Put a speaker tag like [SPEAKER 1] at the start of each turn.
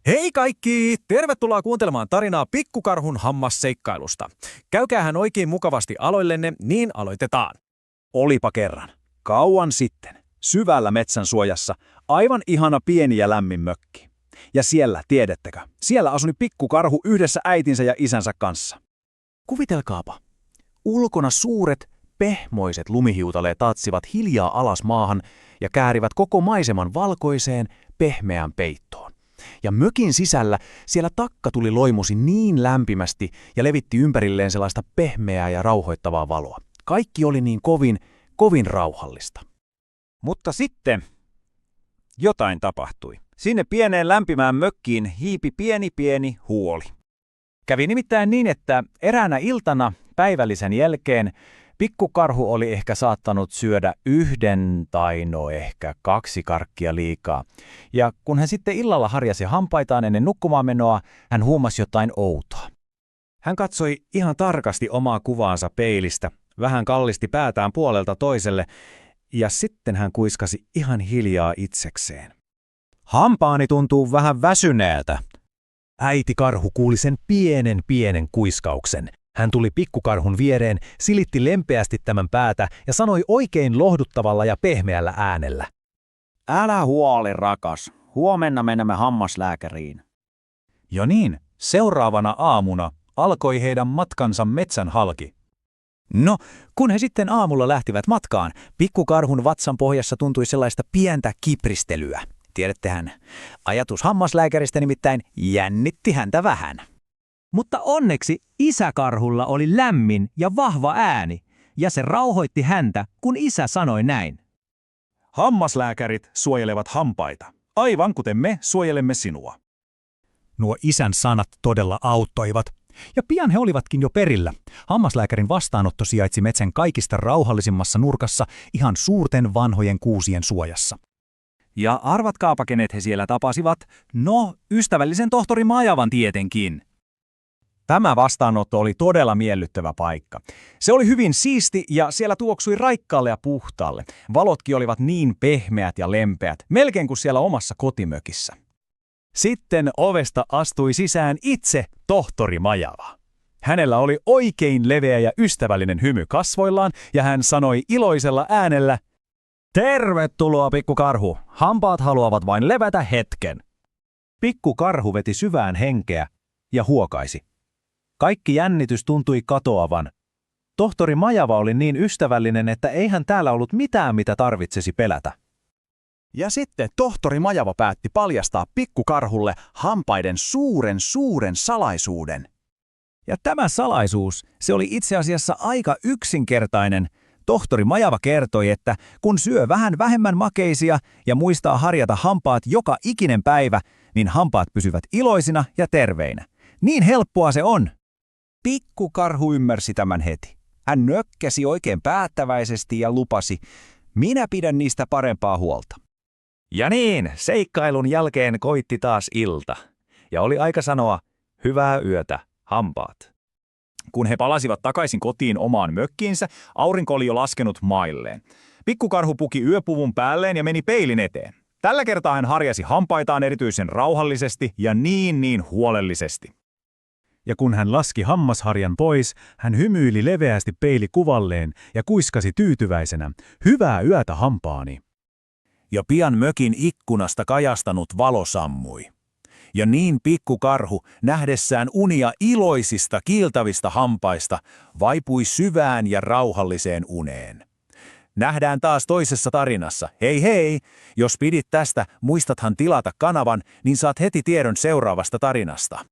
[SPEAKER 1] Hei kaikki! Tervetuloa kuuntelemaan tarinaa Pikkukarhun hammasseikkailusta. Käykäähän oikein mukavasti aloillenne, niin aloitetaan.
[SPEAKER 2] Olipa kerran. Kauan sitten. Syvällä metsän suojassa. Aivan ihana pieni ja lämmin mökki. Ja siellä, tiedättekö, siellä asui pikkukarhu yhdessä äitinsä ja isänsä kanssa.
[SPEAKER 3] Kuvitelkaapa. Ulkona suuret, pehmoiset lumihiutaleet taatsivat hiljaa alas maahan ja käärivät koko maiseman valkoiseen, pehmeään peittoon. Ja mökin sisällä siellä takka tuli loimusi niin lämpimästi ja levitti ympärilleen sellaista pehmeää ja rauhoittavaa valoa. Kaikki oli niin kovin rauhallista.
[SPEAKER 2] Mutta sitten jotain tapahtui. Sinne pieneen lämpimään mökkiin hiipi pieni huoli.
[SPEAKER 3] Kävi nimittäin niin, että eräänä iltana päivällisen jälkeen pikkukarhu oli ehkä saattanut syödä 1 tai ehkä 2 karkkia liikaa. Ja kun hän sitten illalla harjasi hampaitaan ennen nukkumaanmenoa, hän huomasi jotain outoa.
[SPEAKER 2] Hän katsoi ihan tarkasti omaa kuvaansa peilistä, vähän kallisti päätään puolelta toiselle, ja sitten hän kuiskasi ihan hiljaa itsekseen.
[SPEAKER 4] Hampaani tuntuu vähän väsyneeltä. Äiti karhu kuuli sen pienen kuiskauksen. Hän tuli pikkukarhun viereen, silitti lempeästi tämän päätä ja sanoi oikein lohduttavalla ja pehmeällä äänellä.
[SPEAKER 5] Älä huoli, rakas. Huomenna menemme hammaslääkäriin.
[SPEAKER 4] Jo niin, seuraavana aamuna alkoi heidän matkansa metsän halki.
[SPEAKER 3] No, kun he sitten aamulla lähtivät matkaan, pikkukarhun vatsan pohjassa tuntui sellaista pientä kipristelyä. Tiedättehän, ajatus hammaslääkäristä nimittäin jännitti häntä vähän.
[SPEAKER 6] Mutta onneksi isäkarhulla oli lämmin ja vahva ääni, ja se rauhoitti häntä, kun isä sanoi näin.
[SPEAKER 2] Hammaslääkärit suojelevat hampaita, aivan kuten me suojelemme sinua.
[SPEAKER 4] Nuo isän sanat todella auttoivat, ja pian he olivatkin jo perillä. Hammaslääkärin vastaanotto sijaitsi metsän kaikista rauhallisimmassa nurkassa ihan suurten vanhojen kuusien suojassa.
[SPEAKER 1] Ja arvatkaapa, kenet he siellä tapasivat? No, ystävällisen tohtori Majavan tietenkin. Tämä vastaanotto oli todella miellyttävä paikka. Se oli hyvin siisti ja siellä tuoksui raikkaalle ja puhtaalle. Valotkin olivat niin pehmeät ja lempeät, melkein kuin siellä omassa kotimökissä. Sitten ovesta astui sisään itse tohtori Majava. Hänellä oli oikein leveä ja ystävällinen hymy kasvoillaan ja hän sanoi iloisella äänellä,
[SPEAKER 4] Tervetuloa, pikkukarhu. Hampaat haluavat vain levätä hetken. Pikkukarhu veti syvään henkeä ja huokaisi. Kaikki jännitys tuntui katoavan. Tohtori Majava oli niin ystävällinen, että eihän täällä ollut mitään, mitä tarvitsisi pelätä.
[SPEAKER 2] Ja sitten tohtori Majava päätti paljastaa pikkukarhulle hampaiden suuren salaisuuden.
[SPEAKER 3] Ja tämä salaisuus, se oli itse asiassa aika yksinkertainen. Tohtori Majava kertoi, että kun syö vähän vähemmän makeisia ja muistaa harjata hampaat joka ikinen päivä, niin hampaat pysyvät iloisina ja terveinä. Niin helppoa se on.
[SPEAKER 2] Pikkukarhu ymmärsi tämän heti. Hän nökkäsi oikein päättäväisesti ja lupasi, minä pidän niistä parempaa huolta.
[SPEAKER 3] Ja niin, seikkailun jälkeen koitti taas ilta. Ja oli aika sanoa, hyvää yötä, hampaat.
[SPEAKER 1] Kun he palasivat takaisin kotiin omaan mökkiinsä, aurinko oli jo laskenut mailleen. Pikkukarhu puki yöpuvun päälleen ja meni peilin eteen. Tällä kertaa hän harjasi hampaitaan erityisen rauhallisesti ja niin huolellisesti.
[SPEAKER 4] Ja kun hän laski hammasharjan pois, hän hymyili leveästi peilikuvalleen ja kuiskasi tyytyväisenä, hyvää yötä hampaani.
[SPEAKER 7] Ja pian mökin ikkunasta kajastanut valo sammui. Ja niin pikkukarhu, nähdessään unia iloisista kiiltavista hampaista, vaipui syvään ja rauhalliseen uneen. Nähdään taas toisessa tarinassa. Hei, jos pidit tästä, muistathan tilata kanavan, niin saat heti tiedon seuraavasta tarinasta.